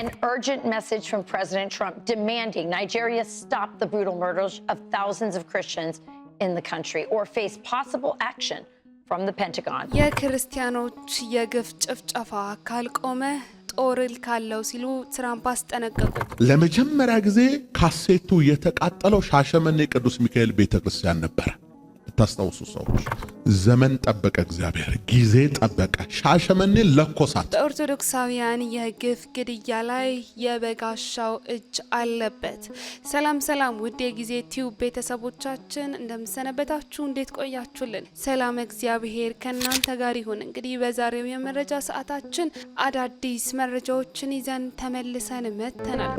An urgent message from President Trump demanding Nigeria stop the brutal murders of thousands of Christians in the country or face possible action from the Pentagon. የክርስቲያኖች የግፍ ጭፍጨፋ ካልቆመ ጦርል ካለው ሲሉ ትራምፕ አስጠነቀቁ። ለመጀመሪያ ጊዜ ካሴቱ የተቃጠለው ሻሸመኔ ቅዱስ ሚካኤል ቤተክርስቲያን ነበር። ታስታውሱ ሰዎች ዘመን ጠበቀ፣ እግዚአብሔር ጊዜ ጠበቀ፣ ሻሸመኔ ለኮሳት። በኦርቶዶክሳውያን የግፍ ግድያ ላይ የበጋሻው እጅ አለበት። ሰላም ሰላም፣ ውድ የጊዜ ቲዩብ ቤተሰቦቻችን እንደምሰነበታችሁ፣ እንዴት ቆያችሁልን? ሰላም እግዚአብሔር ከእናንተ ጋር ይሁን። እንግዲህ በዛሬው የመረጃ ሰዓታችን አዳዲስ መረጃዎችን ይዘን ተመልሰን መጥተናል።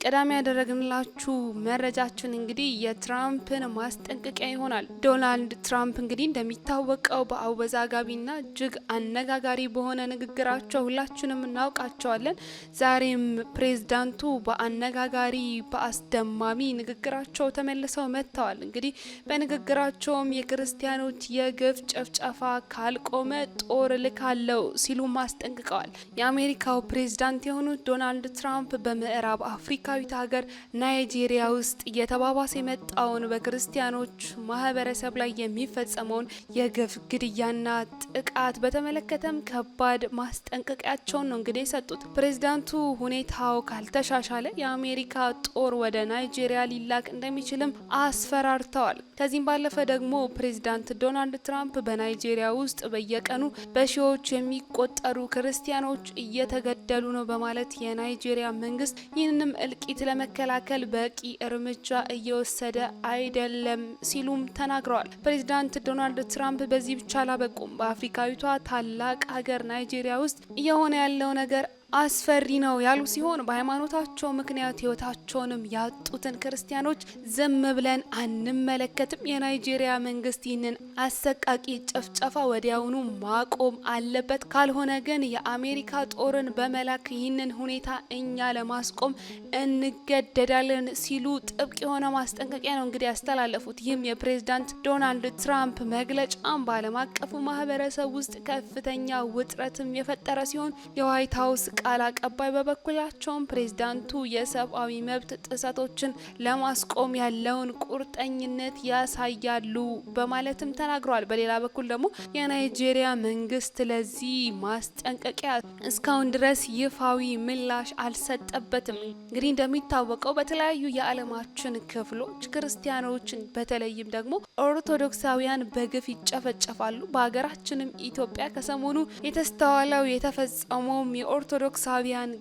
ቀዳሚ ያደረግንላችሁ መረጃችን እንግዲህ የትራምፕን ማስጠንቀቂያ ይሆናል። ዶናልድ ትራምፕ እንግዲህ እንደሚታወቀው በአወዛጋቢና እጅግ አነጋጋሪ በሆነ ንግግራቸው ሁላችንም እናውቃቸዋለን። ዛሬም ፕሬዝዳንቱ በአነጋጋሪ በአስደማሚ ንግግራቸው ተመልሰው መጥተዋል። እንግዲህ በንግግራቸውም የክርስቲያኖች የግፍ ጭፍጨፋ ካልቆመ ጦር ልካለው ሲሉ አስጠንቅቀዋል። የአሜሪካው ፕሬዝዳንት የሆኑት ዶናልድ ትራምፕ በምዕራብ አፍሪካ ሀገር ናይጄሪያ ውስጥ እየተባባሰ የመጣውን በክርስቲያኖች ማህበረሰብ ላይ የሚፈጸመውን የግፍ ግድያና ጥቃት በተመለከተም ከባድ ማስጠንቀቂያቸውን ነው እንግዲህ የሰጡት። ፕሬዝዳንቱ ሁኔታው ካልተሻሻለ የአሜሪካ ጦር ወደ ናይጄሪያ ሊላክ እንደሚችልም አስፈራርተዋል። ከዚህም ባለፈ ደግሞ ፕሬዝዳንት ዶናልድ ትራምፕ በናይጄሪያ ውስጥ በየቀኑ በሺዎች የሚቆጠሩ ክርስቲያኖች እየተገደሉ ነው በማለት የናይጄሪያ መንግስት ይህንንም እልቂት ለመከላከል በቂ እርምጃ እየወሰደ አይደለም ሲሉም ተናግረዋል። ፕሬዝዳንት ዶናልድ ትራምፕ በዚህ ብቻ አላበቁም። በአፍሪካዊቷ ታላቅ ሀገር ናይጄሪያ ውስጥ እየሆነ ያለው ነገር አስፈሪ ነው ያሉ ሲሆን በሃይማኖታቸው ምክንያት ህይወታቸውንም ያጡትን ክርስቲያኖች ዝም ብለን አንመለከትም። የናይጄሪያ መንግስት ይህንን አሰቃቂ ጭፍጨፋ ወዲያውኑ ማቆም አለበት፣ ካልሆነ ግን የአሜሪካ ጦርን በመላክ ይህንን ሁኔታ እኛ ለማስቆም እንገደዳለን ሲሉ ጥብቅ የሆነ ማስጠንቀቂያ ነው እንግዲህ ያስተላለፉት። ይህም የፕሬዝዳንት ዶናልድ ትራምፕ መግለጫም በዓለም አቀፉ ማህበረሰብ ውስጥ ከፍተኛ ውጥረትም የፈጠረ ሲሆን የዋይት ሀውስ ቃል አቀባይ በበኩላቸውም ፕሬዝዳንቱ የሰብአዊ መብት ጥሰቶችን ለማስቆም ያለውን ቁርጠኝነት ያሳያሉ በማለትም ተናግረዋል። በሌላ በኩል ደግሞ የናይጄሪያ መንግስት ለዚህ ማስጠንቀቂያ እስካሁን ድረስ ይፋዊ ምላሽ አልሰጠበትም። እንግዲህ እንደሚታወቀው በተለያዩ የዓለማችን ክፍሎች ክርስቲያኖችን በተለይም ደግሞ ኦርቶዶክሳውያን በግፍ ይጨፈጨፋሉ። በሀገራችንም ኢትዮጵያ ከሰሞኑ የተስተዋለው የተፈጸመውም የኦርቶዶክሳውያን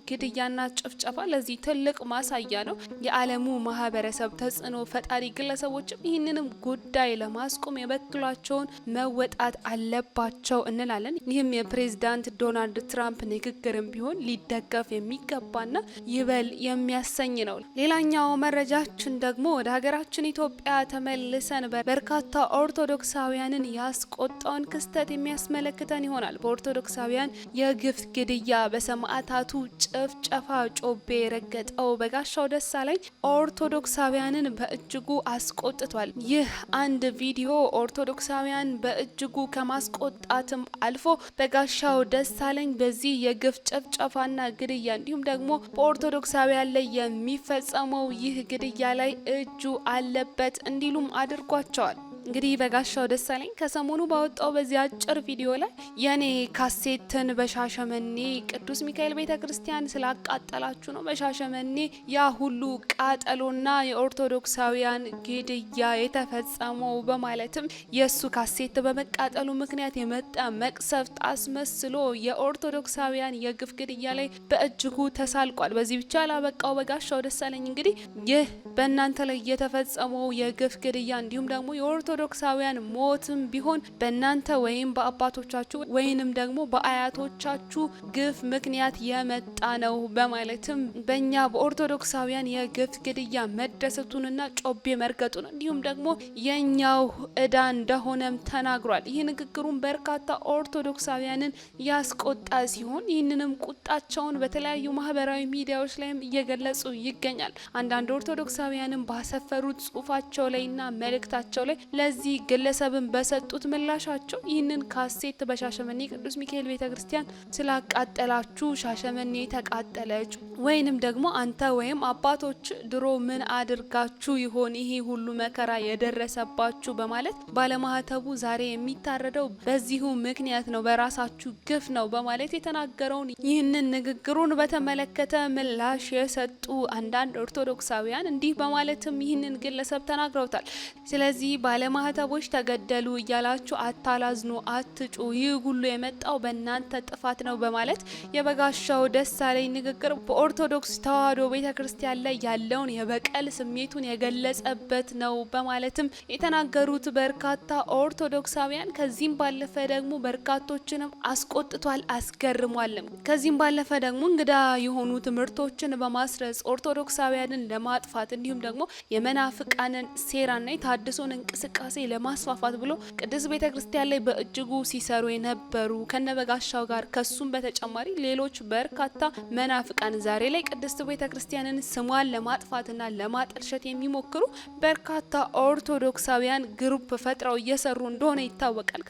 ግድያና ጭፍጨፋ ለዚህ ትልቅ ማሳያ ነው። የዓለሙ ማህበረሰብ ተጽዕኖ ፈጣሪ ግለሰቦችም ይህንንም ጉዳይ ለማስቆም የበኩላቸውን መወጣት አለባቸው እንላለን። ይህም የፕሬዝዳንት ዶናልድ ትራምፕ ንግግርም ቢሆን ሊደገፍ የሚገባና ይበል የሚያሰኝ ነው። ሌላኛው መረጃችን ደግሞ ወደ ሀገራችን ኢትዮጵያ ተመልሰን በርካታ ኦርቶዶክሳውያንን ያስቆጣውን ክስተት የሚያስመለክተን ይሆናል። በኦርቶዶክሳውያን የግፍ ግድያ በሰማዕታቱ ጭፍጨፋ ጮቤ የረገጠው በጋሻው ደሳለኝ ኦርቶዶክሳውያንን በእጅጉ አስቆጥቷል። ይህ አንድ ቪዲዮ ኦርቶዶክሳውያን በእጅጉ ከማስቆጣትም አልፎ በጋሻው ደሳለኝ በዚህ የግፍ ጭፍጨፋና ግድያ እንዲሁም ደግሞ በኦርቶዶክሳውያን ላይ የሚፈጸመው ይህ ግድያ ላይ እጁ አለበት እንዲሉም አድርጓቸዋል። እንግዲህ በጋሻው ደሳለኝ ከሰሞኑ ባወጣው በዚህ አጭር ቪዲዮ ላይ የኔ ካሴትን በሻሸመኔ ቅዱስ ሚካኤል ቤተክርስቲያን ስላቃጠላችሁ ነው በሻሸመኔ ያ ሁሉ ቃጠሎና የኦርቶዶክሳውያን ግድያ የተፈጸመው በማለትም የሱ ካሴት በመቃጠሉ ምክንያት የመጣ መቅሰፍት አስመስሎ የኦርቶዶክሳውያን የግፍ ግድያ ላይ በእጅጉ ተሳልቋል። በዚህ ብቻ ላበቃው በጋሻው ደሳለኝ እንግዲህ ይህ በእናንተ ላይ የተፈጸመው የግፍ ግድያ እንዲሁም ደግሞ የኦርቶዶክሳውያን ሞትም ቢሆን በእናንተ ወይም በአባቶቻችሁ ወይንም ደግሞ በአያቶቻችሁ ግፍ ምክንያት የመጣ ነው በማለትም በእኛ በኦርቶዶክሳውያን የግፍ ግድያ መደሰቱንና ጮቤ መርገጡን እንዲሁም ደግሞ የኛው ዕዳ እንደሆነም ተናግሯል። ይህ ንግግሩን በርካታ ኦርቶዶክሳውያንን ያስቆጣ ሲሆን ይህንንም ቁጣቸውን በተለያዩ ማህበራዊ ሚዲያዎች ላይም እየገለጹ ይገኛል። አንዳንድ ኦርቶዶክሳውያንም ባሰፈሩት ጽሁፋቸው ላይና መልእክታቸው ላይ ለዚህ ግለሰብን በሰጡት ምላሻቸው ይህንን ካሴት በሻሸመኔ ቅዱስ ሚካኤል ቤተክርስቲያን ስላቃጠላችሁ ሻሸመኔ ተቃጠለች ወይንም ደግሞ አንተ ወይም አባቶች ድሮ ምን አድርጋችሁ ይሆን ይሄ ሁሉ መከራ የደረሰባችሁ በማለት ባለማህተቡ ዛሬ የሚታረደው በዚሁ ምክንያት ነው፣ በራሳችሁ ግፍ ነው በማለት የተናገረውን ይህንን ንግግሩን በተመለከተ ምላሽ የሰጡ አንዳንድ ኦርቶዶክሳውያን እንዲህ በማለትም ይህንን ግለሰብ ተናግረውታል። ስለዚህ ባለማህተቦች ተገደሉ እያላችሁ አታላዝኑ፣ አትጩ፣ ይህ ሁሉ የመጣው በእናንተ ጥፋት ነው በማለት የበጋሻው ደሳለኝ ንግግር በኦርቶዶክስ ተዋሕዶ ቤተክርስቲያን ላይ ያለውን የበቀል ስሜቱን የገለጸበት ነው በማለትም የተናገሩት በርካታ ኦርቶዶክሳውያን ከዚህም ባለፈ ደግሞ በርካቶችንም አስቆጥቷል፣ አስገርሟልም። ከዚህም ባለፈ ደግሞ እንግዳ የሆኑ ትምህርቶችን በማስረጽ ኦርቶዶክሳውያንን ለማጥፋት እንዲሁም ደግሞ የመናፍቃንን ሴራና የታድሶን እንቅስቃሴ ለማስፋፋት ብሎ ቅድስት ቤተክርስቲያን ላይ በእጅጉ ሲሰሩ የነበሩ ከነበጋሻው ጋር ከሱም በተጨማሪ ሌሎች በርካታ መናፍቃን ዛሬ ላይ ቅድስት ቤተክርስቲያንን ስሟን ለማጥፋትና ለማጠልሸት የሚሞክሩ በርካታ ኦርቶዶክሳውያን ግሩፕ ፈጥረው እየሰሩ እንደሆነ ይታወቃል።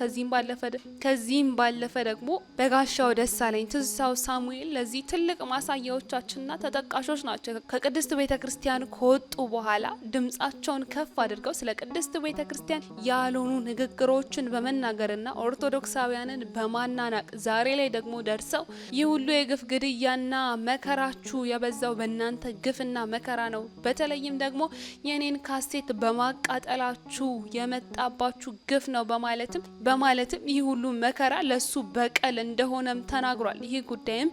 ከዚህም ባለፈ ደግሞ በጋሻው ደሳለኝ፣ ትዝታው ሳሙኤል ለዚህ ትልቅ ማሳያዎቻችንና ተጠቃሾች ናቸው። ከቅድስት ቤተክርስቲያን ከወጡ በኋላ ድምጻቸውን ከፍ አድርገው ስለ ቅድስት ቤተክርስቲያን ያልሆኑ ንግግሮችን በመናገርና ኦርቶዶክሳውያንን በማናናቅ ዛሬ ላይ ደግሞ ደርሰው ይህ ሁሉ የግፍ ግድያና መከራችሁ የበዛው በእናንተ ግፍና መከራ ነው፣ በተለይም ደግሞ የኔን ካሴት በማቃጠላችሁ የመጣባችሁ ግፍ ነው በማለትም ይህ ሁሉ መከራ ለሱ በቀል እንደሆነም ተናግሯል። ይህ ጉዳይም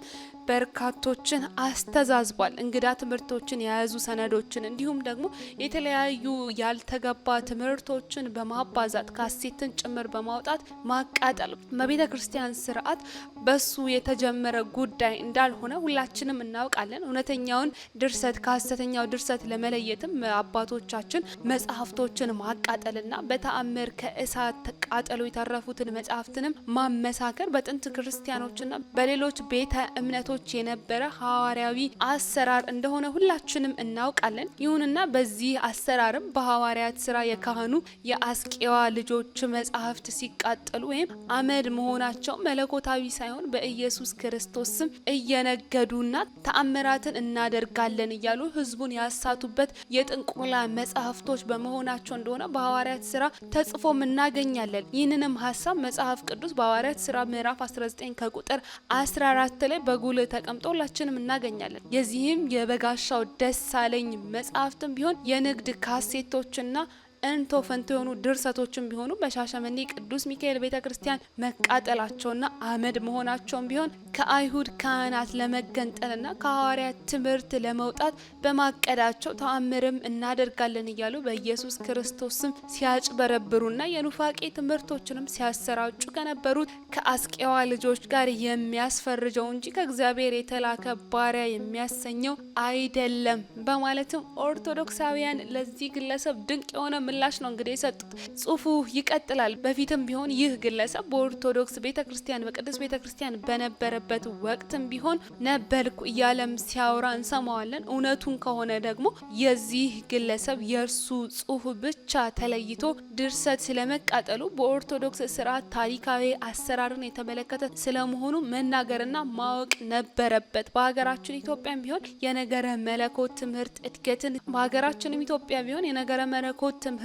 በርካቶችን አስተዛዝቧል። እንግዳ ትምህርቶችን የያዙ ሰነዶችን እንዲሁም ደግሞ የተለያዩ ያልተገባ ትምህርቶችን በማባዛት ካሴትን ጭምር በማውጣት ማቃጠል በቤተ ክርስቲያን ስርዓት በሱ የተጀመረ ጉዳይ እንዳልሆነ ሁላችንም እናውቃለን። እውነተኛውን ድርሰት ከሐሰተኛው ድርሰት ለመለየትም አባቶቻችን መጽሐፍቶችን ማቃጠልና በተአምር ከእሳት ቃጠሎ የተረፉትን መጽሐፍትንም ማመሳከር በጥንት ክርስቲያኖችና በሌሎች ቤተ እምነቶች የነበረ ሐዋርያዊ አሰራር እንደሆነ ሁላችንም እናውቃለን። ይሁንና በዚህ አሰራርም በሐዋርያት ስራ የካህኑ የአስቄዋ ልጆች መጽሐፍት ሲቃጠሉ ወይም አመድ መሆናቸው መለኮታዊ ሳይሆን በኢየሱስ ክርስቶስ ስም እየነገዱና ተአምራትን እናደርጋለን እያሉ ህዝቡን ያሳቱበት የጥንቆላ መጽሐፍቶች በመሆናቸው እንደሆነ በሐዋርያት ስራ ተጽፎም እናገኛለን። ይህንንም ሀሳብ መጽሐፍ ቅዱስ በሐዋርያት ስራ ምዕራፍ 19 ከቁጥር 14 ላይ በጉልህ ተቀምጦ ሁላችንም እናገኛለን። የዚህም የበጋሻው ደሳለኝ መጽሐፍትም ቢሆን የንግድ ካሴቶችና እንቶ ፈንቶ የሆኑ ድርሰቶችን ቢሆኑ በሻሸመኔ ቅዱስ ሚካኤል ቤተክርስቲያን መቃጠላቸውና አመድ መሆናቸውን ቢሆን ከአይሁድ ካህናት ለመገንጠልና ከሐዋርያት ትምህርት ለመውጣት በማቀዳቸው ተአምርም እናደርጋለን እያሉ በኢየሱስ ክርስቶስ ስም ሲያጭበረብሩና የኑፋቄ ትምህርቶችንም ሲያሰራጩ ከነበሩት ከአስቄዋ ልጆች ጋር የሚያስፈርጀው እንጂ ከእግዚአብሔር የተላከ ባሪያ የሚያሰኘው አይደለም በማለትም ኦርቶዶክሳውያን ለዚህ ግለሰብ ድንቅ የሆነ ምላሽ ነው እንግዲህ የሰጡት። ጽሁፉ ይቀጥላል። በፊትም ቢሆን ይህ ግለሰብ በኦርቶዶክስ ቤተክርስቲያን በቅዱስ ቤተክርስቲያን በነበረበት ወቅትም ቢሆን ነበልኩ እያለም ሲያወራ እንሰማዋለን። እውነቱን ከሆነ ደግሞ የዚህ ግለሰብ የእርሱ ጽሁፍ ብቻ ተለይቶ ድርሰት ስለመቃጠሉ በኦርቶዶክስ ስርዓት ታሪካዊ አሰራርን የተመለከተ ስለመሆኑ መናገርና ማወቅ ነበረበት። በሀገራችን ኢትዮጵያም ቢሆን የነገረ መለኮት ትምህርት እድገትን በሀገራችንም ኢትዮጵያ ቢሆን የነገረ መለኮት ትምህርት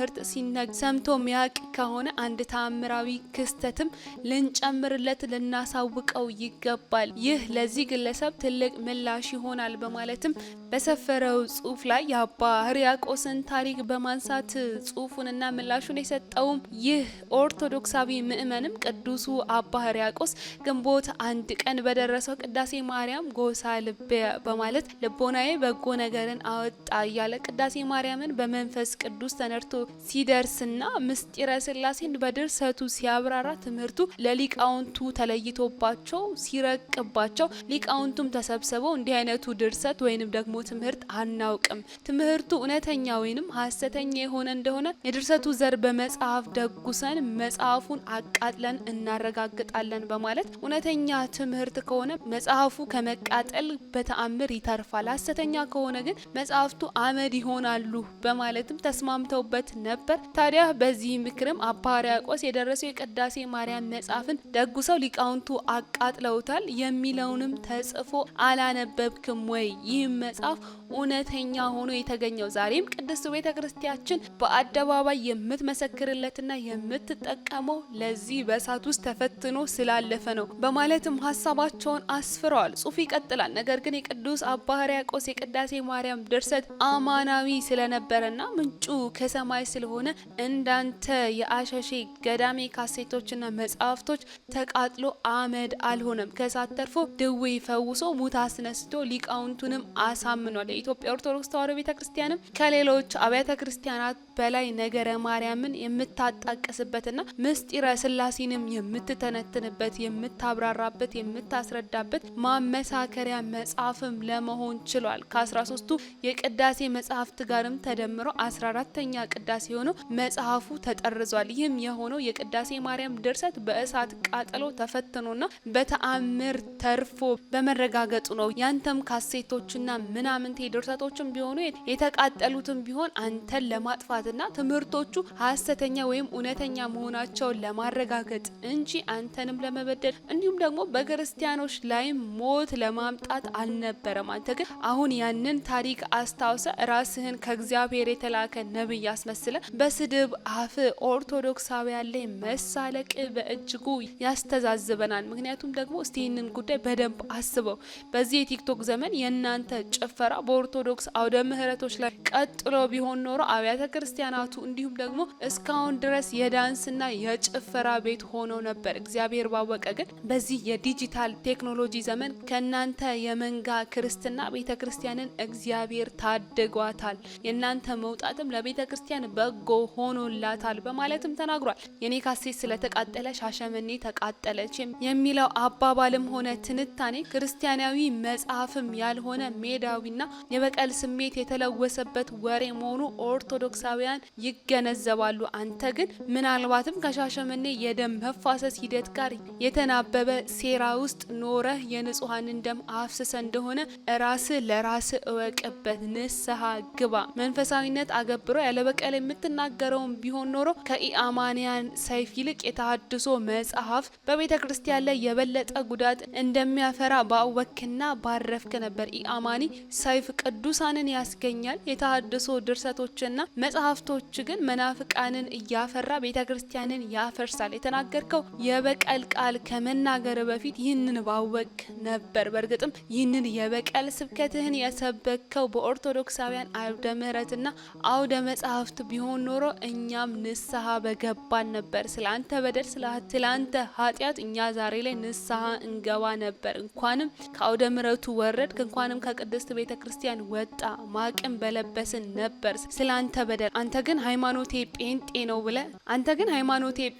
ሰምቶ ሚያቅ ከሆነ አንድ ተአምራዊ ክስተትም ልንጨምርለት ልናሳውቀው ይገባል። ይህ ለዚህ ግለሰብ ትልቅ ምላሽ ይሆናል በማለትም በሰፈረው ጽሁፍ ላይ የአባ ሕርያቆስን ታሪክ በማንሳት ጽሁፉንና ምላሹን የሰጠውም ይህ ኦርቶዶክሳዊ ምእመንም ቅዱሱ አባ ሕርያቆስ ግንቦት 1 ቀን በደረሰው ቅዳሴ ማርያም ጎሳ ልቤ በማለት ልቦናዬ በጎ ነገርን አወጣ እያለ ቅዳሴ ማርያምን በመንፈስ ቅዱስ ተነርቶ ሲደርስና ምስጢረ ሥላሴን በድርሰቱ ሲያብራራ ትምህርቱ ለሊቃውንቱ ተለይቶባቸው ሲረቅባቸው ሊቃውንቱም ተሰብስበው እንዲህ አይነቱ ድርሰት ወይንም ደግሞ ትምህርት አናውቅም፣ ትምህርቱ እውነተኛ ወይንም ሐሰተኛ የሆነ እንደሆነ የድርሰቱ ዘር በመጽሐፍ ደጉሰን መጽሐፉን አቃጥለን እናረጋግጣለን በማለት እውነተኛ ትምህርት ከሆነ መጽሐፉ ከመቃጠል በተአምር ይተርፋል፣ ሐሰተኛ ከሆነ ግን መጽሐፍቱ አመድ ይሆናሉ በማለትም ተስማምተውበት ነበር። ታዲያ በዚህ ምክርም አባ ሕርያቆስ የደረሰው የቅዳሴ ማርያም መጽሐፍን ደጉሰው ሊቃውንቱ አቃጥለውታል። የሚለውንም ተጽፎ አላነበብክም ወይ? ይህም መጽሐፍ እውነተኛ ሆኖ የተገኘው ዛሬም ቅድስት ቤተ ክርስቲያችን በአደባባይ የምትመሰክርለትና የምትጠቀመው ለዚህ በእሳት ውስጥ ተፈትኖ ስላለፈ ነው በማለትም ሀሳባቸውን አስፍረዋል። ጽሑፉ ይቀጥላል። ነገር ግን የቅዱስ አባ ሕርያቆስ የቅዳሴ ማርያም ድርሰት አማናዊ ስለነበረና ምንጩ ከሰማይ ስለሆነ እንዳንተ የአሸሼ ገዳሜ ካሴቶችና መጽሐፍቶች ተቃጥሎ አመድ አልሆነም። ከእሳት ተርፎ ድዌ ፈውሶ ሙት አስነስቶ ሊቃውንቱንም አሳምኗል። የኢትዮጵያ ኦርቶዶክስ ተዋሕዶ ቤተክርስቲያንም ከሌሎች አብያተ ክርስቲያናት በላይ ነገረ ማርያምን የምታጣቅስበትና ምስጢረ ሥላሴንም የምትተነትንበት፣ የምታብራራበት፣ የምታስረዳበት ማመሳከሪያ መጽሐፍም ለመሆን ችሏል። ከ13ቱ የቅዳሴ መጽሐፍት ጋርም ተደምሮ 14ተኛ ቅዳሴ ሆነው መጽሐፉ ተጠርዟል። ይህም የሆነው የቅዳሴ ማርያም ድርሰት በእሳት ቃጠሎ ተፈትኖና በተአምር ተርፎ በመረጋገጡ ነው። ያንተም ካሴቶችና ምናምንቴ ድርሰቶችም ቢሆኑ የተቃጠሉትም ቢሆን አንተን ለማጥፋትና ትምህርቶቹ ሐሰተኛ ወይም እውነተኛ መሆናቸውን ለማረጋገጥ እንጂ አንተንም ለመበደል እንዲሁም ደግሞ በክርስቲያኖች ላይ ሞት ለማምጣት አልነበረም። አንተ ግን አሁን ያንን ታሪክ አስታውሰ ራስህን ከእግዚአብሔር የተላከ ነብይ አስመስለ በስድብ አፍ ኦርቶዶክሳውያን ላይ መሳለቅ በእጅጉ ያስተዛዝበናል። ምክንያቱም ደግሞ እስቲ ይህንን ጉዳይ በደንብ አስበው። በዚህ የቲክቶክ ዘመን የእናንተ ጭፈራ በኦርቶዶክስ አውደ ምህረቶች ላይ ቀጥሎ ቢሆን ኖሮ አብያተ ክርስቲያናቱ እንዲሁም ደግሞ እስካሁን ድረስ የዳንስና የጭፈራ ቤት ሆነው ነበር። እግዚአብሔር ባወቀ ግን በዚህ የዲጂታል ቴክኖሎጂ ዘመን ከእናንተ የመንጋ ክርስትና ቤተ ክርስቲያንን እግዚአብሔር ታድጓታል። የእናንተ መውጣትም ለቤተ ክርስቲያን በጎ ሆኖላታል በማለትም ተናግሯል። የኔ ካሴት ስለተቃጠለ ሻሸመኔ ተቃጠለች የሚለው አባባልም ሆነ ትንታኔ ክርስቲያናዊ መጽሐፍም ያልሆነ ሜዳዊና የበቀል ስሜት የተለወሰበት ወሬ መሆኑ ኦርቶዶክሳውያን ይገነዘባሉ። አንተ ግን ምናልባትም ከሻሸመኔ የደም መፋሰስ ሂደት ጋር የተናበበ ሴራ ውስጥ ኖረህ የንጹሐንን ደም አፍስሰ እንደሆነ ራስ ለራስ እወቅበት፣ ንስሐ ግባ። መንፈሳዊነት አገብሮ ያለበቀል የምትናገረውን ቢሆን ኖሮ ከኢአማንያን ሰይፍ ይልቅ የተሐድሶ መጽሐፍ በቤተ ክርስቲያን ላይ የበለጠ ጉዳት እንደሚያፈራ ባወክና ባረፍክ ነበር። ኢአማኒ ሰይፍ ቅዱሳንን ያስገኛል። የተሐድሶ ድርሰቶችና መጽሐፍቶች ግን መናፍቃንን እያፈራ ቤተ ክርስቲያንን ያፈርሳል። የተናገርከው የበቀል ቃል ከመናገር በፊት ይህንን ባወቅ ነበር። በእርግጥም ይህንን የበቀል ስብከትህን የሰበከው በኦርቶዶክሳውያን አውደ ምሕረትና አውደ መጽሐፍት ቢሆን ኖሮ እኛም ንስሐ በገባን ነበር። ስላንተ በደል ስላንተ ኃጢአት እኛ ዛሬ ላይ ንስሐ እንገባ ነበር። እንኳንም ከአውደ ምሕረቱ ወረድክ፣ እንኳንም ከቅድስት ቤተ ክርስቲያን ወጣ ማቅም በለበስን ነበር ስላንተ በደል። አንተ ግን ሃይማኖቴ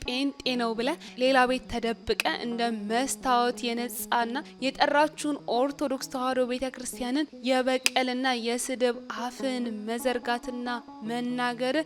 ጴንጤ ነው ብለ ሌላ ቤት ተደብቀ እንደ መስታወት የነጻና የጠራችሁን ኦርቶዶክስ ተዋሕዶ ቤተ ክርስቲያንን የበቀልና የስድብ አፍን መዘርጋትና መናገር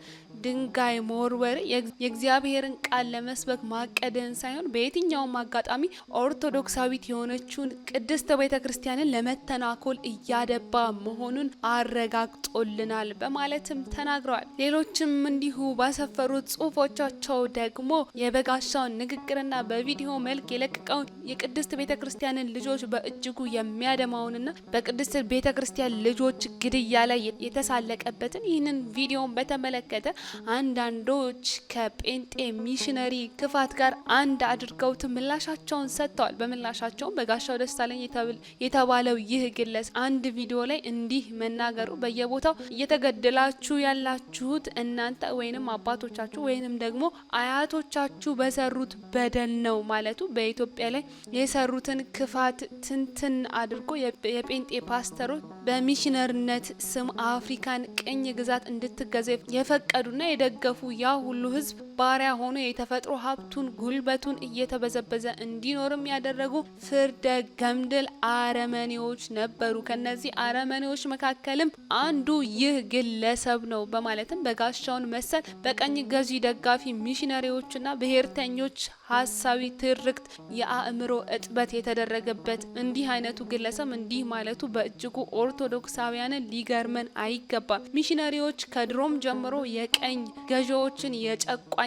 ድንጋይ መወርወር የእግዚአብሔርን ቃል ለመስበክ ማቀድን ሳይሆን በየትኛውም አጋጣሚ ኦርቶዶክሳዊት የሆነችውን ቅድስት ቤተ ክርስቲያንን ለመተናኮል እያደባ መሆኑን አረጋግጦልናል በማለትም ተናግረዋል። ሌሎችም እንዲሁ ባሰፈሩት ጽሁፎቻቸው ደግሞ የበጋሻውን ንግግርና በቪዲዮ መልክ የለቀቀውን የቅድስት ቤተ ክርስቲያንን ልጆች በእጅጉ የሚያደማውንና በቅድስት ቤተ ክርስቲያን ልጆች ግድያ ላይ የተሳለቀበትን ይህንን ቪዲዮን በተመለከተ አንዳንዶች ከጴንጤ ሚሽነሪ ክፋት ጋር አንድ አድርገውት ምላሻቸውን ሰጥተዋል። በምላሻቸውም በጋሻው ደሳለኝ የተባለው ይህ ግለሰብ አንድ ቪዲዮ ላይ እንዲህ መናገሩ በየቦታው እየተገደላችሁ ያላችሁት እናንተ ወይንም አባቶቻችሁ ወይንም ደግሞ አያቶቻችሁ በሰሩት በደል ነው ማለቱ በኢትዮጵያ ላይ የሰሩትን ክፋት ትንትን አድርጎ የጴንጤ ፓስተሮች በሚሽነርነት ስም አፍሪካን ቅኝ ግዛት እንድትገዛ የፈቀዱና የደገፉ ያ ሁሉ ህዝብ ባሪያ ሆኖ የተፈጥሮ ሀብቱን ጉልበቱን እየተበዘበዘ እንዲኖርም ያደረጉ ፍርደ ገምድል አረመኔዎች ነበሩ። ከነዚህ አረመኔዎች መካከልም አንዱ ይህ ግለሰብ ነው በማለትም በጋሻውን መሰል በቀኝ ገዢ ደጋፊ ሚሽነሪዎችና ብሔርተኞች ሀሳቢ ትርክት የአእምሮ እጥበት የተደረገበት እንዲህ አይነቱ ግለሰብ እንዲህ ማለቱ በእጅጉ ኦርቶዶክሳውያንን ሊገርመን አይገባም። ሚሽነሪዎች ከድሮም ጀምሮ የቀኝ ገዢዎችን የጨቋኝነት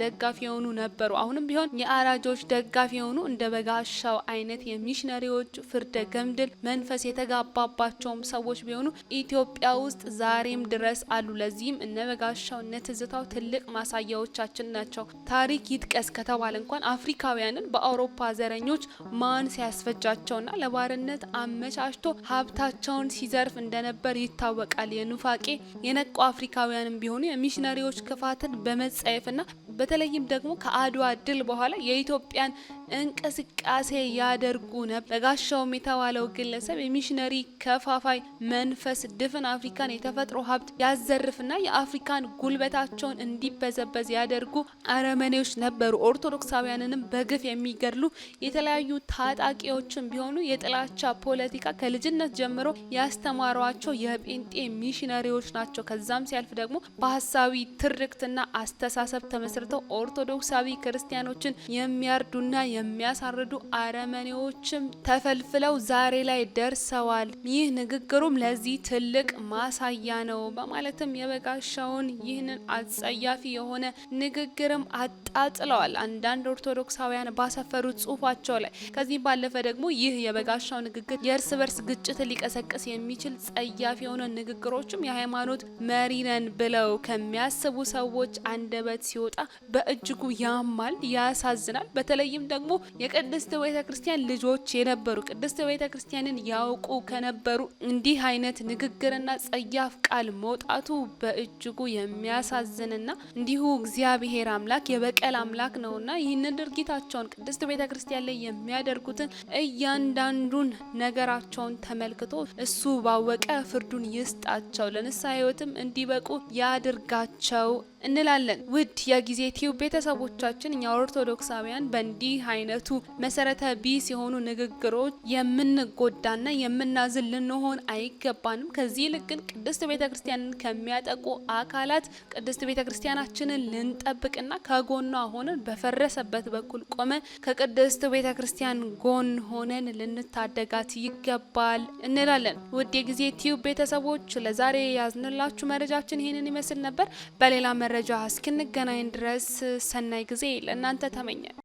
ደጋፊ የሆኑ ነበሩ። አሁንም ቢሆን የአራጆች ደጋፊ የሆኑ እንደ በጋሻው አይነት የሚሽነሪዎች ፍርደ ገምድል መንፈስ የተጋባባቸውም ሰዎች ቢሆኑ ኢትዮጵያ ውስጥ ዛሬም ድረስ አሉ። ለዚህም እነ በጋሻው እነ ትዝታው ትልቅ ማሳያዎቻችን ናቸው። ታሪክ ይጥቀስ ከተባለ እንኳን አፍሪካውያንን በአውሮፓ ዘረኞች ማን ሲያስፈጃቸውና ለባርነት አመቻችቶ ሀብታቸውን ሲዘርፍ እንደነበር ይታወቃል። የኑፋቄ የነቁ አፍሪካውያንም ቢሆኑ የሚሽነሪዎች ክፋትን በመጸየፍና በተለይም ደግሞ ከአድዋ ድል በኋላ የኢትዮጵያን እንቅስቃሴ ያደርጉ ነበር። በጋሻውም የተባለው ግለሰብ የሚሽነሪ ከፋፋይ መንፈስ ድፍን አፍሪካን የተፈጥሮ ሀብት ያዘርፍና የአፍሪካን ጉልበታቸውን እንዲበዘበዝ ያደርጉ አረመኔዎች ነበሩ። ኦርቶዶክሳውያንንም በግፍ የሚገድሉ የተለያዩ ታጣቂዎችን ቢሆኑ የጥላቻ ፖለቲካ ከልጅነት ጀምሮ ያስተማሯቸው የጴንጤ ሚሽነሪዎች ናቸው። ከዛም ሲያልፍ ደግሞ በሀሳቢ ትርክትና አስተሳሰብ ተመስርተው ኦርቶዶክሳዊ ክርስቲያኖችን የሚያርዱና የሚያሳርዱ አረመኔዎችም ተፈልፍለው ዛሬ ላይ ደርሰዋል። ይህ ንግግሩም ለዚህ ትልቅ ማሳያ ነው በማለትም የበጋሻውን ይህንን አጸያፊ የሆነ ንግግርም አጣጥለዋል አንዳንድ ኦርቶዶክሳውያን ባሰፈሩት ጽሁፋቸው ላይ። ከዚህ ባለፈ ደግሞ ይህ የበጋሻው ንግግር የእርስ በርስ ግጭት ሊቀሰቅስ የሚችል ጸያፊ የሆነ ንግግሮችም የሃይማኖት መሪ ነን ብለው ከሚያስቡ ሰዎች አንደበት ሲወጣ በእጅጉ ያማል፣ ያሳዝናል። በተለይም ደግሞ የቅድስት ቤተክርስቲያን ልጆች የነበሩ ቅድስት ቤተክርስቲያንን ያውቁ ከነበሩ እንዲህ አይነት ንግግርና ጸያፍ ቃል መውጣቱ በእጅጉ የሚያሳዝንና እንዲሁ እግዚአብሔር አምላክ የበቀል አምላክ ነውና ይህንን ድርጊታቸውን ቅድስት ቤተክርስቲያን ላይ የሚያደርጉትን እያንዳንዱን ነገራቸውን ተመልክቶ እሱ ባወቀ ፍርዱን ይስጣቸው፣ ለንስሐ ሕይወትም እንዲበቁ ያድርጋቸው እንላለን። ውድ የጊዜ ቲዩብ ቤተሰቦቻችን እኛ ኦርቶዶክሳውያን በእንዲህ አይነቱ መሰረተ ቢስ የሆኑ ንግግሮች የምንጎዳና የምናዝን ልንሆን አይገባንም። ከዚህ ይልቅ ግን ቅድስት ቤተክርስቲያንን ከሚያጠቁ አካላት ቅድስት ቤተክርስቲያናችንን ልንጠብቅና ከጎኗ ሆነን በፈረሰበት በኩል ቆመን ከቅድስት ቤተክርስቲያን ጎን ሆነን ልንታደጋት ይገባል እንላለን። ውድ የጊዜ ቲዩብ ቤተሰቦች ለዛሬ ያዝንላችሁ መረጃችን ይህንን ይመስል ነበር። በሌላ መረጃ እስክንገናኝ ድረስ ሰናይ ጊዜ ለእናንተ ተመኘን።